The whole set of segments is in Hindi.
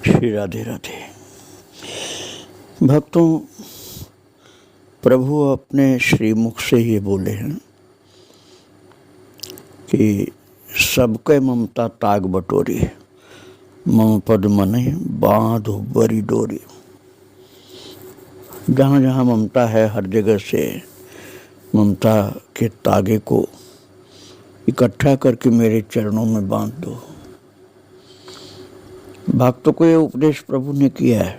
श्री राधे राधे। भक्तों, प्रभु अपने श्रीमुख से ये बोले हैं कि सबके ममता ताग बटोरी, मम पद मने बांधो बरी डोरी। जहाँ जहाँ ममता है हर जगह से ममता के तागे को इकट्ठा करके मेरे चरणों में बांध दो। भक्तों को ये उपदेश प्रभु ने किया है,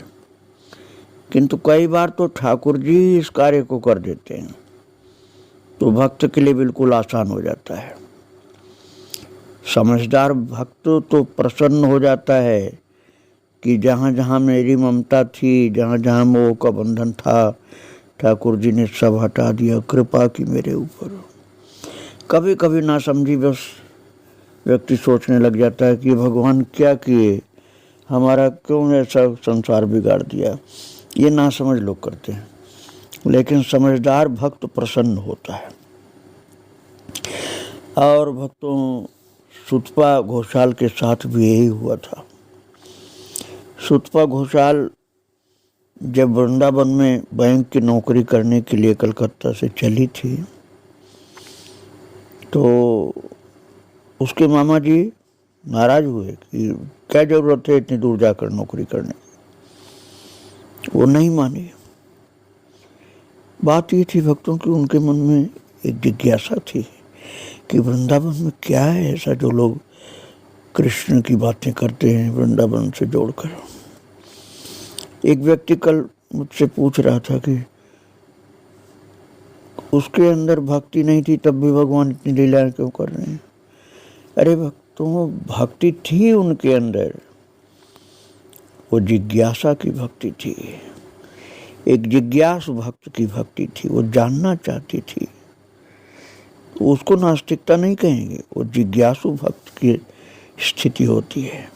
किंतु कई बार तो ठाकुर जी इस कार्य को कर देते हैं तो भक्त के लिए बिल्कुल आसान हो जाता है। समझदार भक्त तो प्रसन्न हो जाता है कि जहाँ जहाँ मेरी ममता थी, जहाँ जहाँ मोह का बंधन था, ठाकुर जी ने सब हटा दिया, कृपा की मेरे ऊपर। कभी कभी ना समझी बस व्यक्ति सोचने लग जाता है कि भगवान क्या किए, हमारा क्यों ऐसा संसार बिगाड़ दिया। ये ना समझ लोग करते हैं, लेकिन समझदार भक्त प्रसन्न होता है। और भक्तों, सुतपा घोषाल के साथ भी यही हुआ था। सुतपा घोषाल जब वृंदावन में बैंक की नौकरी करने के लिए कलकत्ता से चली थी तो उसके मामा जी नाराज हुए कि क्या जरूरत है इतनी दूर जाकर नौकरी करने। वो नहीं मानी। बात ये थी भक्तों की, उनके मन में एक जिज्ञासा थी कि वृंदावन में क्या है ऐसा जो लोग कृष्ण की बातें करते हैं वृंदावन से जोड़कर। एक व्यक्ति कल मुझसे पूछ रहा था कि उसके अंदर भक्ति नहीं थी तब भी भगवान इतनी लीलाएं क्यों कर रहे हैं। अरे भक्तों, भक्ति थी उनके अंदर, वो जिज्ञासा की भक्ति थी। एक जिज्ञासु भक्त की भक्ति थी, वो जानना चाहती थी। उसको नास्तिकता नहीं कहेंगे, वो जिज्ञासु भक्त की स्थिति होती है।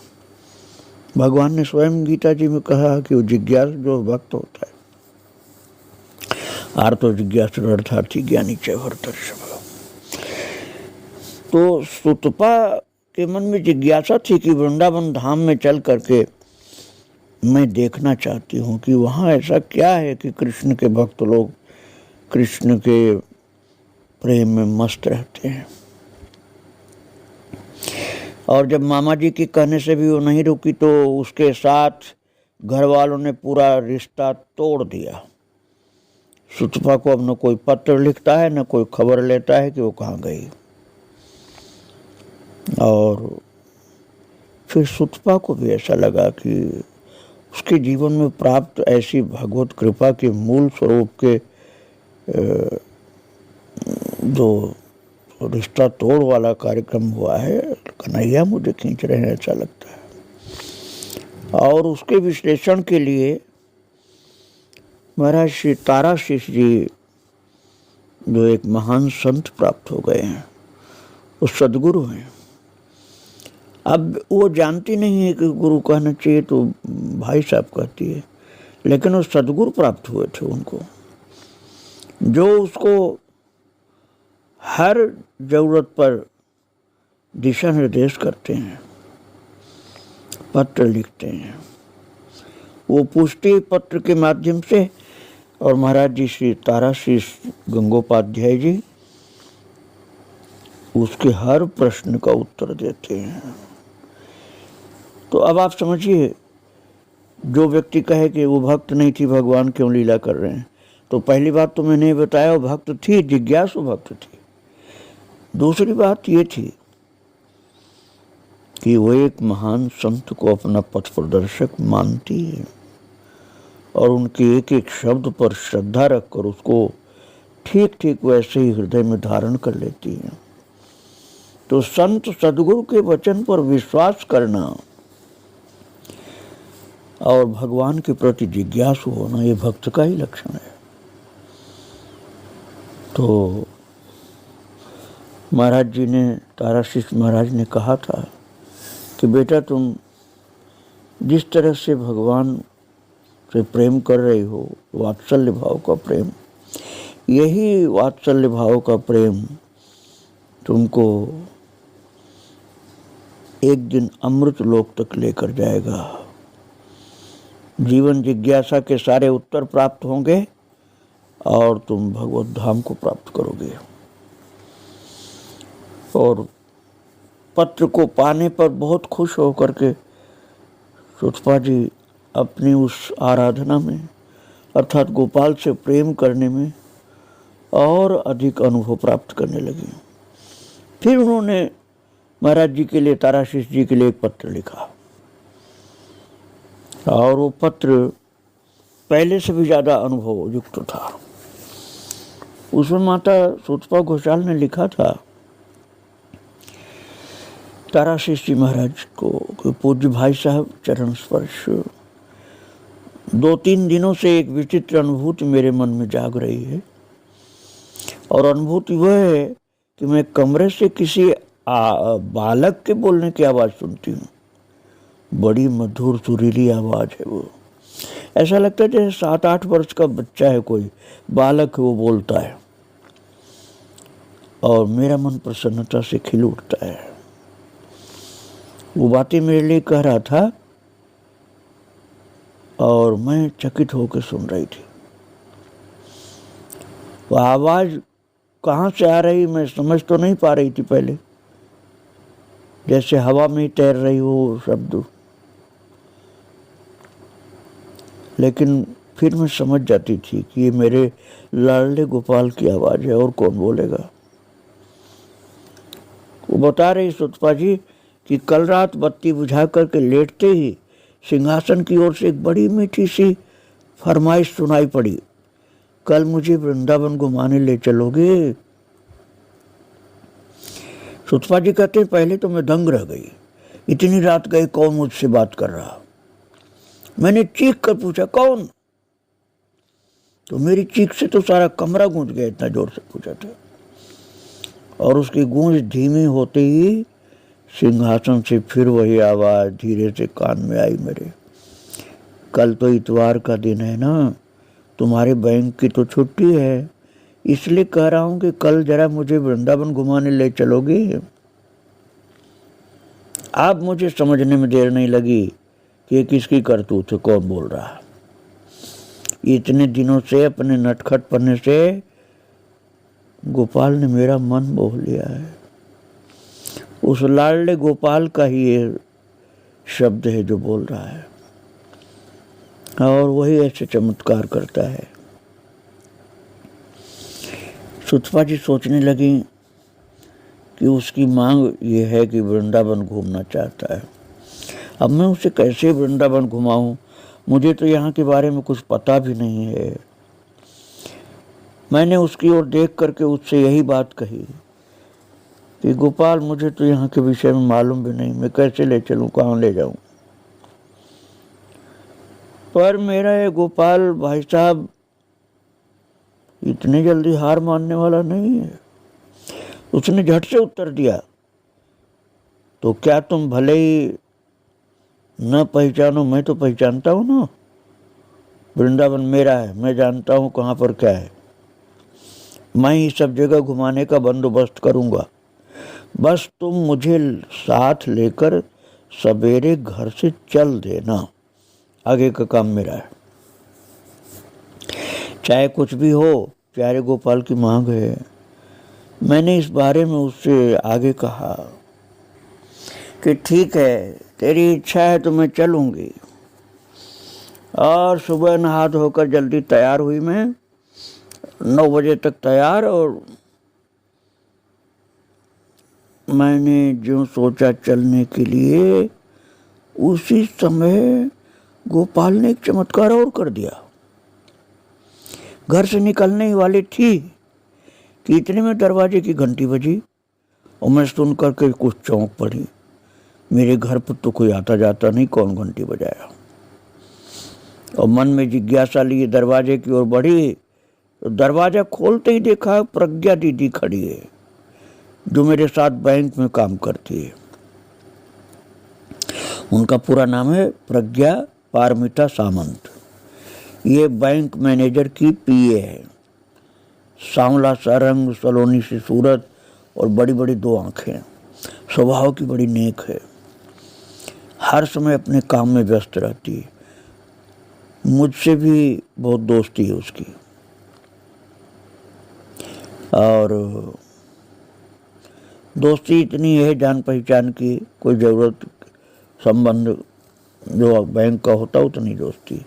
भगवान ने स्वयं गीता जी में कहा कि वो जिज्ञासु जो भक्त होता है, आर्तो जिज्ञासु अर्थार्थी ज्ञानी च भरतर्षभ। तो सुतपा के मन में जिज्ञासा थी कि वृंदावन धाम में चल करके मैं देखना चाहती हूँ कि वहाँ ऐसा क्या है कि कृष्ण के भक्त लोग कृष्ण के प्रेम में मस्त रहते हैं। और जब मामा जी के कहने से भी वो नहीं रुकी तो उसके साथ घर वालों ने पूरा रिश्ता तोड़ दिया। सुतपा को अब न कोई पत्र लिखता है, न कोई खबर लेता है कि वो कहाँ गई। और फिर सुतपा को भी ऐसा लगा कि उसके जीवन में प्राप्त ऐसी भगवत कृपा के मूल स्वरूप के जो रिश्ता तोड़ वाला कार्यक्रम हुआ है, कन्हैया मुझे खींच रहे हैं ऐसा लगता है। और उसके विश्लेषण के लिए महाराज श्री ताराशीष जी जो एक महान संत प्राप्त हो गए हैं, वो सदगुरु हैं। अब वो जानती नहीं है कि गुरु कहना चाहिए तो भाई साहब कहती है, लेकिन वो सदगुरु प्राप्त हुए थे उनको, जो उसको हर जरूरत पर दिशा निर्देश करते हैं, पत्र लिखते हैं। वो पुष्टि पत्र के माध्यम से, और महाराज जी श्री ताराशीष गंगोपाध्याय जी उसके हर प्रश्न का उत्तर देते हैं। तो अब आप समझिए, जो व्यक्ति कहे कि वो भक्त नहीं थी, भगवान क्यों लीला कर रहे हैं, तो पहली बात तो मैंने बताया वो भक्त थी, जिज्ञासु भक्त थी। दूसरी बात ये थी कि वो एक महान संत को अपना पथ प्रदर्शक मानती है और उनके एक एक शब्द पर श्रद्धा रखकर उसको ठीक ठीक वैसे ही हृदय में धारण कर लेती है। तो संत सदगुरु के वचन पर विश्वास करना और भगवान के प्रति जिज्ञासु होना, ये भक्त का ही लक्षण है। तो महाराज जी ने, ताराशीष महाराज ने कहा था कि बेटा तुम जिस तरह से भगवान से प्रेम कर रही हो, वात्सल्य भाव का प्रेम, यही वात्सल्य भाव का प्रेम तुमको एक दिन अमृत लोक तक लेकर जाएगा। जीवन जिज्ञासा के सारे उत्तर प्राप्त होंगे और तुम भगवत धाम को प्राप्त करोगे। और पत्र को पाने पर बहुत खुश होकर के सुतपा जी अपनी उस आराधना में अर्थात गोपाल से प्रेम करने में और अधिक अनुभव प्राप्त करने लगी। फिर उन्होंने महाराज जी के लिए, ताराशीष जी के लिए एक पत्र लिखा और वो पत्र पहले से भी ज़्यादा अनुभव युक्त था। उसमें माता सुतपा घोषाल ने लिखा था ताराशीष जी महाराज को कि पूज्य भाई साहब चरण स्पर्श, 2-3 दिनों से एक विचित्र अनुभूति मेरे मन में जाग रही है और अनुभूति वह है कि मैं कमरे से किसी बालक के बोलने की आवाज़ सुनती हूँ। बड़ी मधुर सुरीली आवाज़ है वो, ऐसा लगता है जैसे 7-8 वर्ष का बच्चा है, कोई बालक है वो बोलता है और मेरा मन प्रसन्नता से खिल उठता है। वो बातें मेरे लिए कह रहा था और मैं चकित होकर सुन रही थी। वो आवाज़ कहाँ से आ रही मैं समझ तो नहीं पा रही थी पहले, जैसे हवा में तैर रही हो शब्द, लेकिन फिर मैं समझ जाती थी कि ये मेरे लाडले गोपाल की आवाज़ है और कौन बोलेगा। वो बता रही सुतपा जी कि कल रात बत्ती बुझा करके लेटते ही सिंहासन की ओर से एक बड़ी मीठी सी फरमाइश सुनाई पड़ी, कल मुझे वृंदावन घुमाने ले चलोगे। सुतपा जी कहते हैं पहले तो मैं दंग रह गई, इतनी रात गए कौन मुझसे बात कर रहा। मैंने चीख कर पूछा कौन, तो मेरी चीख से तो सारा कमरा गूंज गया, इतना जोर से पूछा था। और उसकी गूंज धीमी होते ही सिंहासन से फिर वही आवाज़ धीरे से कान में आई मेरे, कल तो इतवार का दिन है ना, तुम्हारे बैंक की तो छुट्टी है, इसलिए कह रहा हूँ कि कल जरा मुझे वृंदावन घुमाने ले चलोगे। आप मुझे समझने में देर नहीं लगी कि ये किसकी करतूत है, कौन बोल रहा। इतने दिनों से अपने नटखट पन्ने से गोपाल ने मेरा मन मोह लिया है। उस लाडले गोपाल का ही ये शब्द है जो बोल रहा है और वही ऐसे चमत्कार करता है। सुतपा जी सोचने लगी कि उसकी मांग ये है कि वृंदावन घूमना चाहता है। अब मैं उसे कैसे वृंदावन घुमाऊं, मुझे तो यहाँ के बारे में कुछ पता भी नहीं है। मैंने उसकी ओर देख करके उससे यही बात कही कि गोपाल मुझे तो यहाँ के विषय में मालूम भी नहीं, मैं कैसे ले चलूँ, कहाँ ले जाऊँ। पर मेरा ये गोपाल भाई साहब इतनी जल्दी हार मानने वाला नहीं है। उसने झट से उत्तर दिया, तो क्या तुम भले ही न पहचानो, मैं तो पहचानता हूँ ना, वृंदावन मेरा है, मैं जानता हूँ कहाँ पर क्या है, मैं ही सब जगह घुमाने का बंदोबस्त करूँगा, बस तुम मुझे साथ लेकर सवेरे घर से चल देना, आगे का काम मेरा है। चाहे कुछ भी हो, प्यारे गोपाल की मांग है। मैंने इस बारे में उससे आगे कहा कि ठीक है, तेरी इच्छा है तो मैं चलूँगी। और सुबह नहा धोकर जल्दी तैयार हुई मैं, 9 बजे तक तैयार, और मैंने जो सोचा चलने के लिए, उसी समय गोपाल ने एक चमत्कार और कर दिया। घर से निकलने ही वाली थी कि इतने में दरवाजे की घंटी बजी और मैं सुन करके कुछ चौंक पड़ी। मेरे घर पर तो कोई आता जाता नहीं, कौन घंटी बजाया। और मन में जिज्ञासा लिए दरवाजे की ओर बढ़ी तो दरवाजा खोलते ही देखा प्रज्ञा दीदी खड़ी है, जो मेरे साथ बैंक में काम करती है। उनका पूरा नाम है प्रज्ञा पारमिता सामंत। ये बैंक मैनेजर की पीए है। सांवला सा रंग, सलोनी सी सूरत और बड़ी बड़ी 2 आंखें, स्वभाव की बड़ी नेक है। हर समय अपने काम में व्यस्त रहती है मुझसे भी बहुत दोस्ती है उसकी, और दोस्ती इतनी है जान पहचान की, कोई ज़रूरत संबंध जो बैंक का होता उतनी दोस्ती।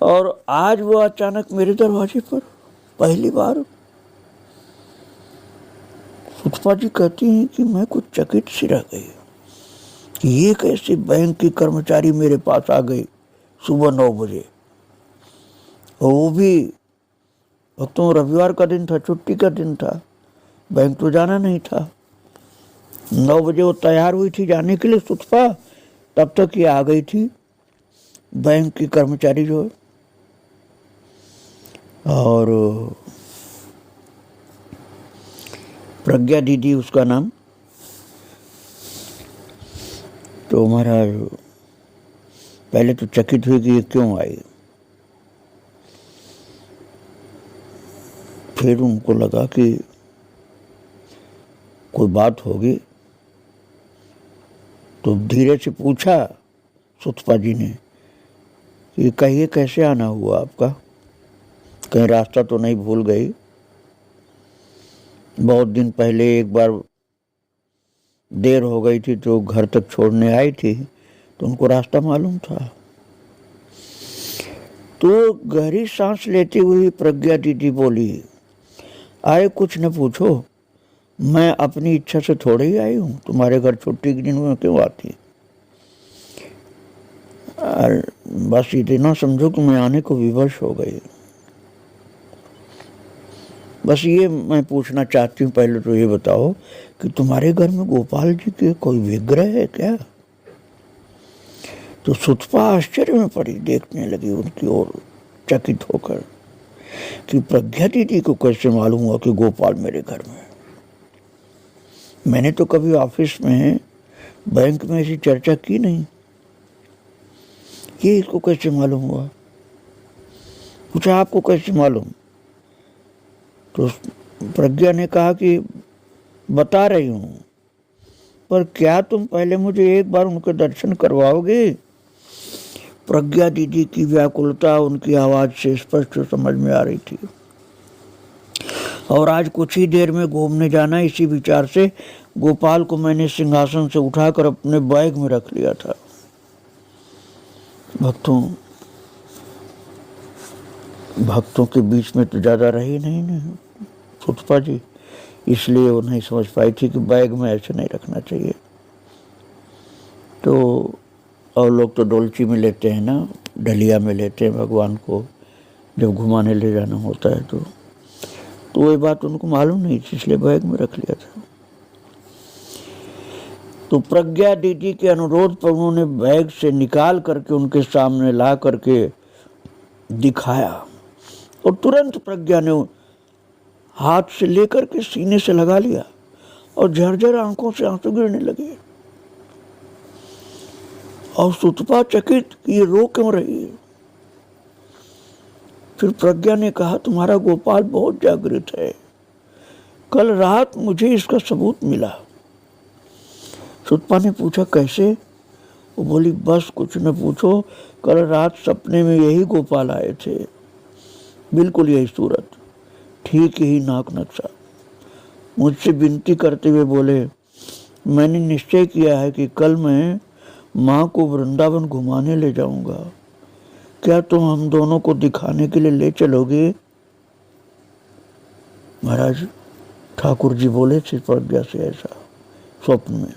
और आज वो अचानक मेरे दरवाजे पर पहली बार सुतपा जी कहती हैं कि मैं कुछ चकित सी रह गई कि ये कैसे बैंक के कर्मचारी मेरे पास आ गए सुबह 9 बजे, और वो भी भक्तों रविवार का दिन था, छुट्टी का दिन था, बैंक तो जाना नहीं था। 9 बजे वो तैयार हुई थी जाने के लिए सुतपा, तब तक ये आ गई थी बैंक की कर्मचारी जो है। और प्रज्ञा दीदी उसका नाम। तो महाराज पहले तो चकित हुई कि ये क्यों आई, फिर उनको लगा कि कोई बात होगी, तो धीरे से पूछा सुतपा जी ने कि कहिए कैसे आना हुआ आपका, कहीं रास्ता तो नहीं भूल गई। बहुत दिन पहले एक बार देर हो गई थी तो घर तक छोड़ने आई थी, तो उनको रास्ता मालूम था। तो गहरी सांस लेती हुई प्रज्ञा दीदी बोली, आए कुछ न पूछो, मैं अपनी इच्छा से थोड़े ही आई हूँ, तुम्हारे घर छुट्टी के दिन में क्यों आती। और बस इतना समझो कि मैं आने को विवश हो गई। बस ये मैं पूछना चाहती हूँ, पहले तो ये बताओ कि तुम्हारे घर में गोपाल जी के कोई विग्रह है क्या। तो सुतपा आश्चर्य में पड़ी, देखने लगी उनकी ओर चकित होकर कि प्रज्ञा दीदी को कैसे मालूम हुआ कि गोपाल मेरे घर में। मैंने तो कभी ऑफिस में बैंक में ऐसी चर्चा की नहीं, ये इसको कैसे मालूम हुआ। पूछा आपको कैसे मालूम। तो प्रज्ञा ने कहा कि बता रही हूँ, पर क्या तुम पहले मुझे एक बार उनके दर्शन करवाओगे। प्रज्ञा दीदी की व्याकुलता उनकी आवाज से स्पष्ट समझ में आ रही थी। और आज कुछ ही देर में घूमने जाना, इसी विचार से गोपाल को मैंने सिंहासन से उठाकर अपने बैग में रख लिया था। भक्तों के बीच में तो ज़्यादा रही नहीं सुतपा जी, इसलिए वो नहीं समझ पाई थी कि बैग में ऐसे नहीं रखना चाहिए। तो और लोग तो डोलची में लेते हैं ना, डलिया में लेते हैं भगवान को जब घुमाने ले जाना होता है। तो ये बात उनको मालूम नहीं थी, इसलिए बैग में रख लिया था। तो प्रज्ञा दीदी के अनुरोध पर उन्होंने बैग से निकाल करके उनके सामने ला करके दिखाया, और तुरंत प्रज्ञा ने हाथ से लेकर के सीने से लगा लिया, और झरझर आंखों से आंसू गिरने लगे। और सुतपा चकित कि ये रो क्यों रही है। फिर प्रज्ञा ने कहा, तुम्हारा गोपाल बहुत जागृत है, कल रात मुझे इसका सबूत मिला। सुतपा ने पूछा कैसे। वो बोली, बस कुछ न पूछो, कल रात सपने में यही गोपाल आए थे, बिल्कुल यही सूरत, ठीक यही नाक नक्शा। मुझसे विनती करते हुए बोले, मैंने निश्चय किया है कि कल मैं माँ को वृंदावन घुमाने ले जाऊंगा, क्या तुम हम दोनों को दिखाने के लिए ले चलोगे। महाराज ठाकुर जी बोले थे प्रज्ञा से ऐसा स्वप्न में।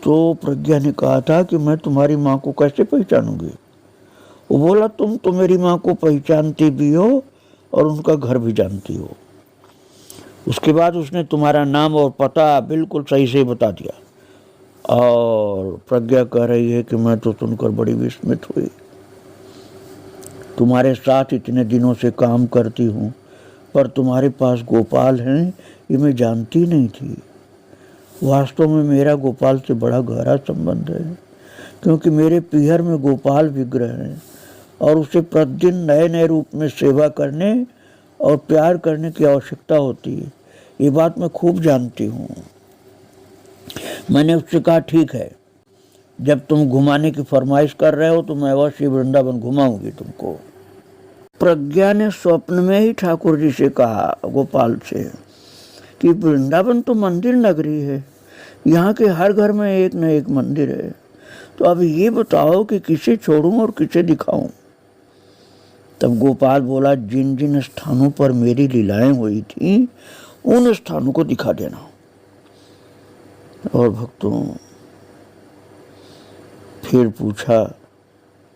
तो प्रज्ञा ने कहा था कि मैं तुम्हारी माँ को कैसे पहचानूंगी। वो बोला, तुम तो मेरी माँ को पहचानती भी हो और उनका घर भी जानती हो। उसके बाद उसने तुम्हारा नाम और पता बिल्कुल सही से बता दिया। और प्रज्ञा कह रही है कि मैं तो सुनकर बड़ी विस्मित हुई, तुम्हारे साथ इतने दिनों से काम करती हूँ, पर तुम्हारे पास गोपाल हैं ये मैं जानती नहीं थी। वास्तव में मेरा गोपाल से बड़ा गहरा संबंध है, क्योंकि मेरे पीहर में गोपाल विग्रह है और उसे प्रतिदिन नए नए रूप में सेवा करने और प्यार करने की आवश्यकता होती है। ये बात मैं खूब जानती हूँ। मैंने उससे कहा, ठीक है, जब तुम घुमाने की फरमाइश कर रहे हो तो मैं अवश्य वृंदावन घुमाऊंगी तुमको। प्रज्ञा ने स्वप्न में ही ठाकुर जी से कहा, गोपाल से, कि वृंदावन तो मंदिर नगरी है, यहाँ के हर घर में एक न एक मंदिर है, तो अब ये बताओ कि किसे छोड़ूं और किसे दिखाऊं। तब गोपाल बोला, जिन जिन स्थानों पर मेरी लीलाएं हुई थी उन स्थानों को दिखा देना। और भक्तों फिर पूछा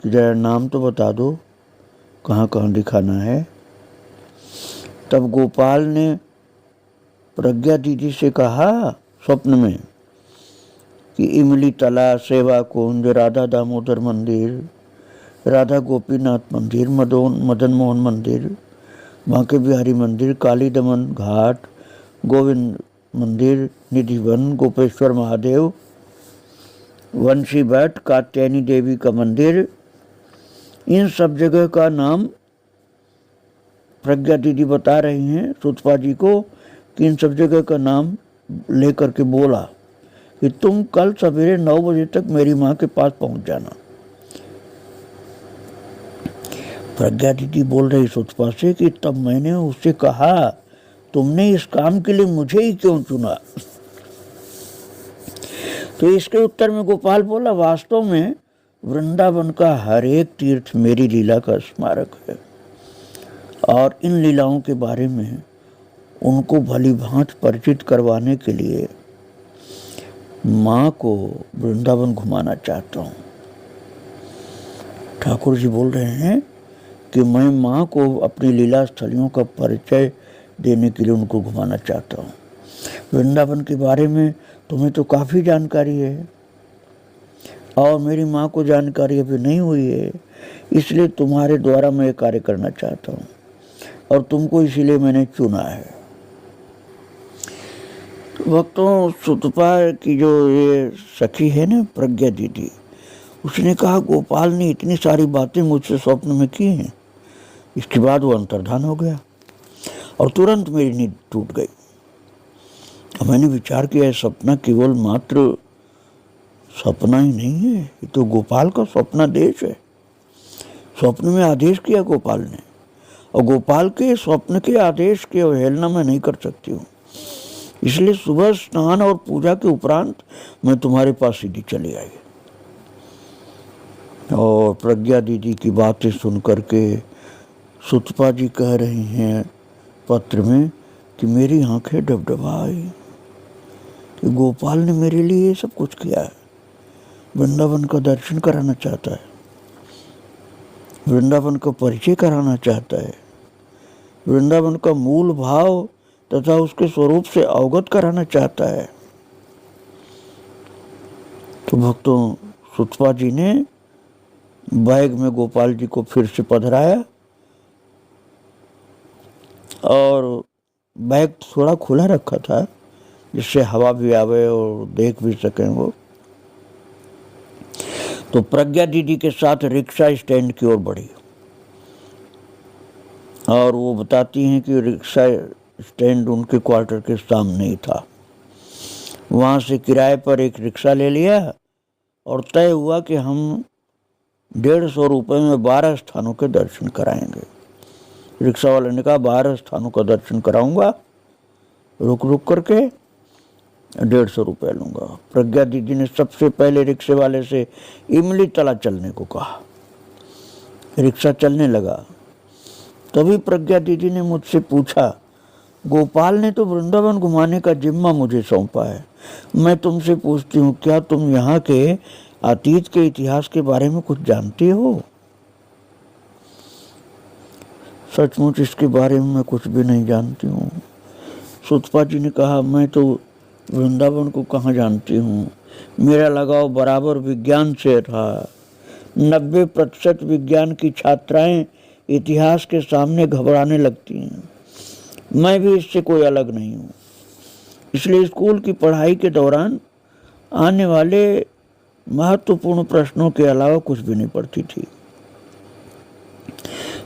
कि जरा नाम तो बता दो, कहाँ कहाँ दिखाना है। तब गोपाल ने प्रज्ञा दीदी से कहा स्वप्न में कि इमली तला, सेवा कुंज, राधा दामोदर मंदिर, राधा गोपीनाथ मंदिर, मदन मोहन मंदिर, बांके बिहारी मंदिर, काली दमन घाट, गोविंद मंदिर, निधिवन, गोपेश्वर महादेव, वंशी भट्ट, कात्यायनी देवी का मंदिर, इन सब जगह का नाम प्रज्ञा दीदी बता रही हैं सुतपा जी को कि इन सब जगह का नाम लेकर के बोला कि तुम कल सवेरे 9 बजे तक मेरी माँ के पास पहुंच जाना। प्रज्ञा दीदी बोल रही सुतपा से कि तब मैंने उससे कहा, तुमने इस काम के लिए मुझे ही क्यों चुना। तो इसके उत्तर में गोपाल बोला, वास्तव में वृंदावन का हर एक तीर्थ मेरी लीला का स्मारक है और इन लीलाओं के बारे में उनको भली भांति परिचित करवाने के लिए माँ को वृंदावन घुमाना चाहता हूँ। ठाकुर जी बोल रहे हैं कि मैं माँ को अपनी लीला स्थलियों का परिचय देने के लिए उनको घुमाना चाहता हूँ। वृंदावन के बारे में तुम्हें तो काफ़ी जानकारी है और मेरी माँ को जानकारी अभी नहीं हुई है, इसलिए तुम्हारे द्वारा मैं कार्य करना चाहता हूँ और तुमको इसीलिए मैंने चुना है। भक्तों सुतपा की जो ये सखी है ना प्रज्ञा दीदी, उसने कहा गोपाल ने इतनी सारी बातें मुझसे स्वप्न में की हैं। इसके बाद वो अंतर्धान हो गया और तुरंत मेरी नींद टूट गई। और मैंने विचार किया, सपना केवल मात्र सपना ही नहीं है, ये तो गोपाल का स्वप्न देश है। स्वप्न में आदेश किया गोपाल ने और गोपाल के स्वप्न के आदेश की अवहेलना मैं नहीं कर सकती हूँ, इसलिए सुबह स्नान और पूजा के उपरांत मैं तुम्हारे पास सीधी चली आई। और प्रज्ञा दीदी की बातें सुन करके सुतपा जी कह रही हैं पत्र में कि मेरी आंखें डबडबा आई कि गोपाल ने मेरे लिए ये सब कुछ किया है। वृंदावन का दर्शन कराना चाहता है, वृंदावन का परिचय कराना चाहता है, वृंदावन का मूल भाव तथा उसके स्वरूप से अवगत कराना चाहता है। तो भक्तों सुतपा जी ने बैग में गोपाल जी को फिर से पधराया और बैग थोड़ा खुला रखा था जिससे हवा भी आवे और देख भी सकें वो। तो प्रज्ञा दीदी के साथ रिक्शा स्टैंड की ओर बढ़ी और वो बताती हैं कि रिक्शा स्टैंड उनके क्वार्टर के सामने ही था। वहाँ से किराए पर एक रिक्शा ले लिया और तय हुआ कि हम 150 रुपये में 12 स्थानों के दर्शन कराएंगे। रिक्शा वाले ने कहा 12 स्थानों का दर्शन कराऊंगा, रुक रुक करके 150 रुपये लूँगा। प्रज्ञा दीदी ने सबसे पहले रिक्शे वाले से इमली तला चलने को कहा। रिक्शा चलने लगा। तभी प्रज्ञा दीदी ने मुझसे पूछा, गोपाल ने तो वृंदावन घुमाने का जिम्मा मुझे सौंपा है, मैं तुमसे पूछती हूँ क्या तुम यहाँ के अतीत के इतिहास के बारे में कुछ जानती हो? सचमुच इसके बारे में मैं कुछ भी नहीं जानती हूँ। सुतपा जी ने कहा, मैं तो वृंदावन को कहाँ जानती हूँ, मेरा लगाव बराबर विज्ञान से था। 90% विज्ञान की छात्राएं इतिहास के सामने घबराने लगती हैं, मैं भी इससे कोई अलग नहीं हूँ। इसलिए स्कूल की पढ़ाई के दौरान आने वाले महत्वपूर्ण प्रश्नों के अलावा कुछ भी नहीं पढ़ती थी।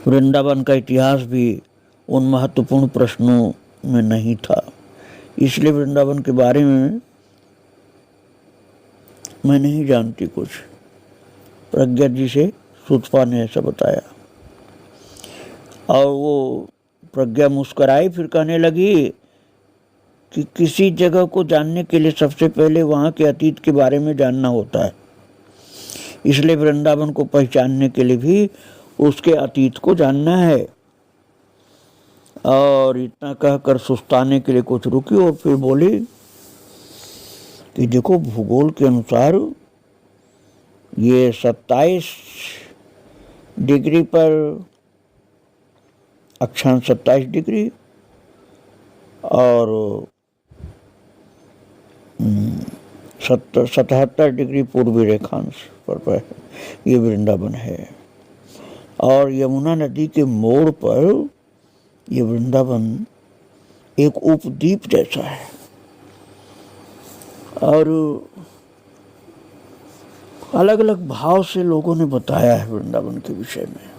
वृंदावन का इतिहास भी उन महत्वपूर्ण प्रश्नों में नहीं था, इसलिए वृंदावन के बारे में मैं नहीं जानती कुछ। प्रज्ञा जी से सुतपा ने ऐसा बताया। और वो प्रज्ञा मुस्कुराई, फिर कहने लगी कि किसी जगह को जानने के लिए सबसे पहले वहाँ के अतीत के बारे में जानना होता है, इसलिए वृंदावन को पहचानने के लिए भी उसके अतीत को जानना है। और इतना कहकर सुस्ताने के लिए कुछ रुकी और फिर बोली कि देखो, भूगोल के अनुसार ये 27 डिग्री पर अक्षांश 27 डिग्री और 77 डिग्री पूर्वी रेखांश पर ये वृंदावन है। और यमुना नदी के मोड़ पर ये वृंदावन एक उपद्वीप जैसा है। और अलग अलग भाव से लोगों ने बताया है वृंदावन के विषय में।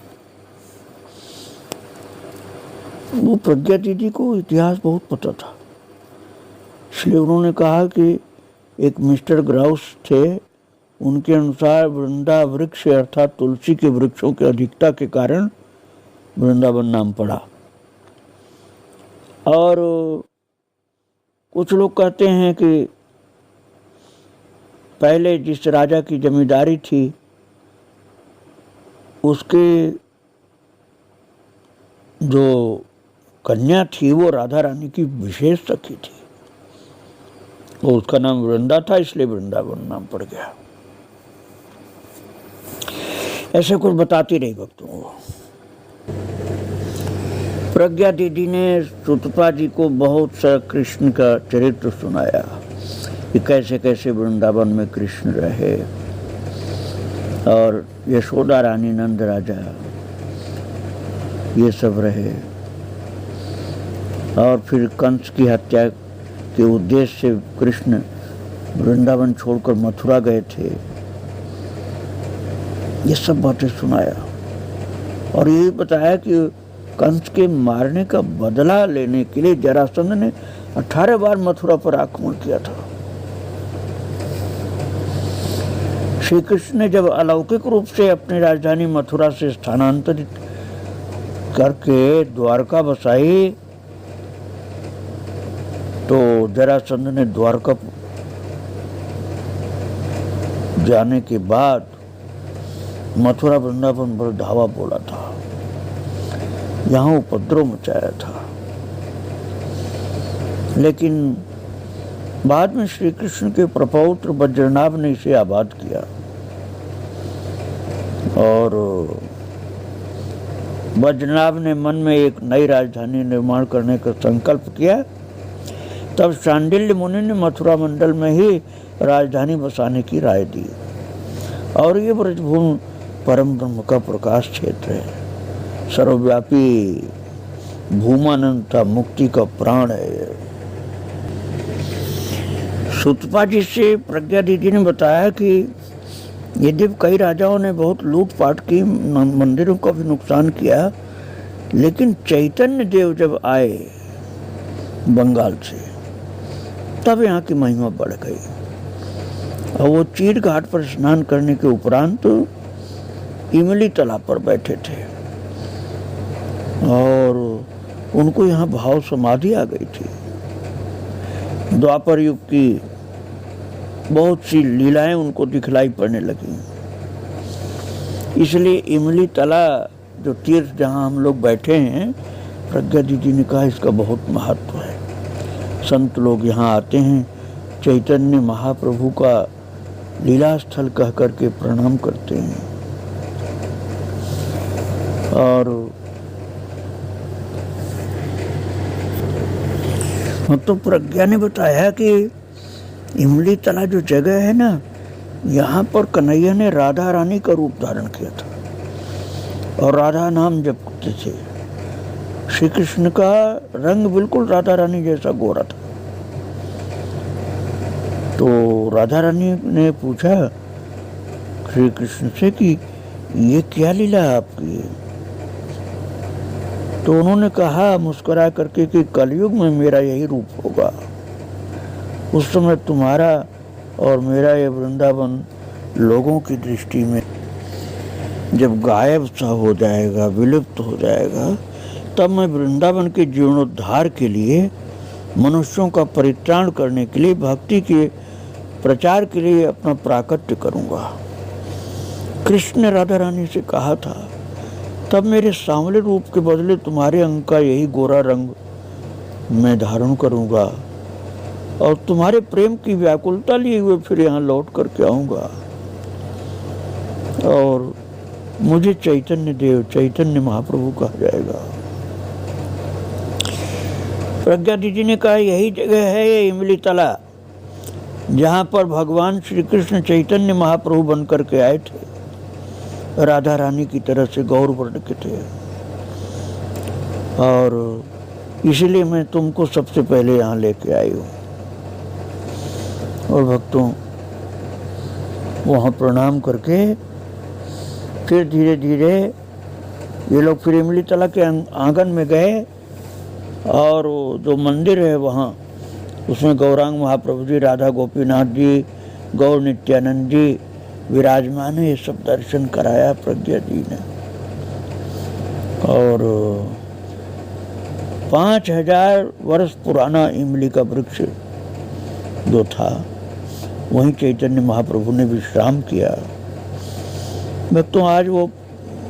वो प्रज्ञा दीदी को इतिहास बहुत पता था, इसलिए उन्होंने कहा कि एक मिस्टर ग्राउस थे, उनके अनुसार वृंदा वृक्ष अर्थात तुलसी के वृक्षों की अधिकता के कारण वृंदावन नाम पड़ा। और कुछ लोग कहते हैं कि पहले जिस राजा की जमींदारी थी उसके जो कन्या थी वो राधा रानी की विशेष सखी थी, और उसका नाम वृंदा था, इसलिए वृंदावन नाम पड़ गया। ऐसे कुछ बताती रही भक्तों को। प्रज्ञा दीदी ने सुतपा जी को बहुत सा कृष्ण का चरित्र सुनाया कि कैसे कैसे वृंदावन में कृष्ण रहे, और यशोदा रानी, नंद राजा, ये सब रहे। और फिर कंस की हत्या के उद्देश्य से कृष्ण वृंदावन छोड़कर मथुरा गए थे। ये सब बातें सुनाया और ये बताया कि कंस के मारने का बदला लेने के लिए जरासंध ने 18 बार मथुरा पर आक्रमण किया था। श्री कृष्ण ने जब अलौकिक रूप से अपनी राजधानी मथुरा से स्थानांतरित करके द्वारका बसाई तो जरासंध ने द्वारका जाने के बाद मथुरा वृंदावन पर धावा बोला था, यहाँ उपद्रव मचाया था। लेकिन बाद में श्री कृष्ण के प्रपौत्र वज्रनाभ ने इसे आबाद किया और वज्रनाभ ने मन में एक नई राजधानी निर्माण करने का संकल्प किया। तब शांडिल्य मुनि ने मथुरा मंडल में ही राजधानी बसाने की राय दी। और ये ब्रजभूमि परम ब्रह्म का प्रकाश क्षेत्र है, सर्वव्यापी भूमानंता मुक्ति का प्राण है। सुतपा जी से प्रज्ञा दीदी ने बताया कि यदि कई राजाओं ने बहुत लूटपाट की, मंदिरों का भी नुकसान किया, लेकिन चैतन्य देव जब आए बंगाल से तब यहाँ की महिमा बढ़ गई। और वो चीर घाट पर स्नान करने के उपरांत इमली तालाब पर बैठे थे और उनको यहाँ भाव समाधि आ गई थी। द्वापर युग की बहुत सी लीलाएं उनको दिखलाई पड़ने लगी। इसलिए इमली तला जो तीर्थ जहाँ हम लोग बैठे हैं, प्रज्ञा दीदी ने कहा इसका बहुत महत्व है। संत लोग यहाँ आते हैं, चैतन्य महाप्रभु का लीला स्थल कह करके प्रणाम करते हैं। और तो प्रज्ञा ने बताया कि इमली तला जो जगह है ना, यहाँ पर कन्हैया ने राधा रानी का रूप धारण किया था और राधा नाम जपते थे। श्री कृष्ण का रंग बिल्कुल राधा रानी जैसा गोरा था। तो राधा रानी ने पूछा श्री कृष्ण से कि ये क्या लीला है आपकी? तो उन्होंने कहा मुस्कुरा करके कि कलयुग में मेरा यही रूप होगा। उस समय तुम्हारा और मेरा ये वृंदावन लोगों की दृष्टि में जब गायब सा हो जाएगा, विलुप्त हो जाएगा, तब मैं वृंदावन के जीर्णोद्धार के लिए, मनुष्यों का परित्राण करने के लिए, भक्ति के प्रचार के लिए अपना प्राकट्य करूँगा। कृष्ण ने राधा रानी से कहा था, तब मेरे सांवले रूप के बदले तुम्हारे अंग का यही गोरा रंग मैं धारण करूँगा और तुम्हारे प्रेम की व्याकुलता लिए हुए फिर यहाँ लौट करके आऊँगा और मुझे चैतन्य देव, चैतन्य महाप्रभु कहा जाएगा। प्रज्ञा दीदी ने कहा, यही जगह है ये इमली तला, जहाँ पर भगवान श्री कृष्ण चैतन्य महाप्रभु बन करके आए थे, राधा रानी की तरह से गौर वर्ण के थे, और इसलिए मैं तुमको सबसे पहले यहाँ लेके आई हूँ। और भक्तों, वहाँ प्रणाम करके फिर धीरे धीरे ये लोग फिर इमली तला के आंगन में गए और जो मंदिर है वहाँ, उसमें गौरांग महाप्रभु जी, राधा गोपीनाथ जी, गौर नित्यानंद जी विराजमान है। ये सब दर्शन कराया प्रज्ञा जी ने। और 5000 वर्ष पुराना इमली का वृक्ष जो था, वहीं चैतन्य महाप्रभु ने विश्राम किया। भक्तों, आज वो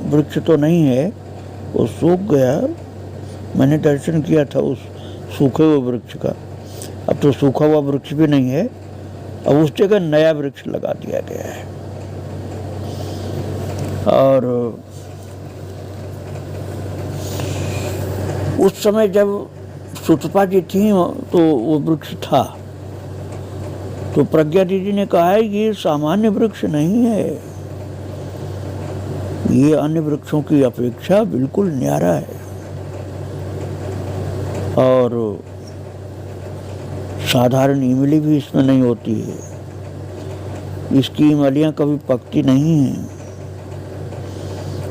वृक्ष तो नहीं है, वो सूख गया। मैंने दर्शन किया था उस सूखे हुए वृक्ष का। अब तो सूखा हुआ वृक्ष भी नहीं है, अब उस जगह नया वृक्ष लगा दिया गया है। और उस समय जब सुतपा जी थी तो वो वृक्ष था। तो प्रज्ञा दीदी ने कहा है ये सामान्य वृक्ष नहीं है, ये अन्य वृक्षों की अपेक्षा बिल्कुल न्यारा है और साधारण इमली भी इसमें नहीं होती है। इसकी इमलियां कभी पकती नहीं हैं।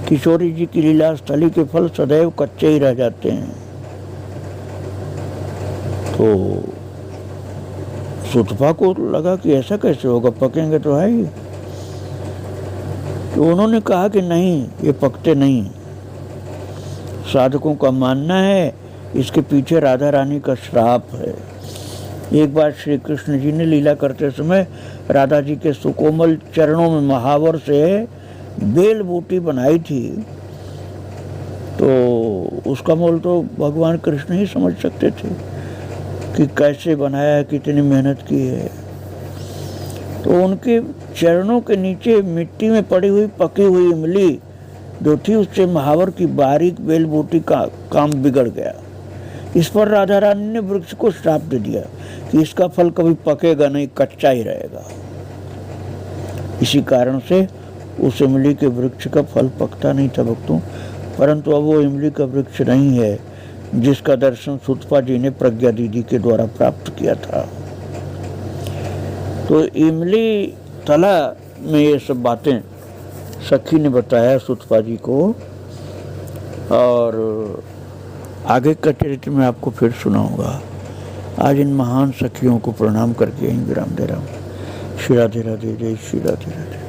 किशोरी जी की लीला स्थली के फल सदैव कच्चे ही रह जाते हैं। तो सुतपा को लगा कि ऐसा कैसे होगा, पकेंगे तो है ही। तो उन्होंने कहा कि नहीं, ये पकते नहीं। साधकों का मानना है इसके पीछे राधा रानी का श्राप है। एक बार श्री कृष्ण जी ने लीला करते समय राधा जी के सुकोमल चरणों में महावर से बेल बूटी बनाई थी, तो उसका मोल तो भगवान कृष्ण ही समझ सकते थे कि कैसे बनाया है, कितनी मेहनत की है। तो उनके चरणों के नीचे मिट्टी में पड़ी हुई पकी हुई इमली जो थी, उससे महावर की बारीक बेल बूटी का काम बिगड़ गया। इस पर राधा रानी ने वृक्ष को श्राप दे दिया कि इसका फल कभी पकेगा नहीं, कच्चा ही रहेगा। इसी कारण से उस इमली के वृक्ष का फल पकता नहीं था भक्तों। परंतु अब वो इमली का वृक्ष नहीं है जिसका दर्शन सुतपा जी ने प्रज्ञा दीदी के द्वारा प्राप्त किया था। तो इमली तला में ये सब बातें सखी ने बताया सुतपा जी को, और आगे का चरित्र मैं आपको फिर सुनाऊंगा। आज इन महान सखियों को प्रणाम करके यहीं विराम दे रहा हूँ। श्री राधे राधे, जय श्री राधे राधे।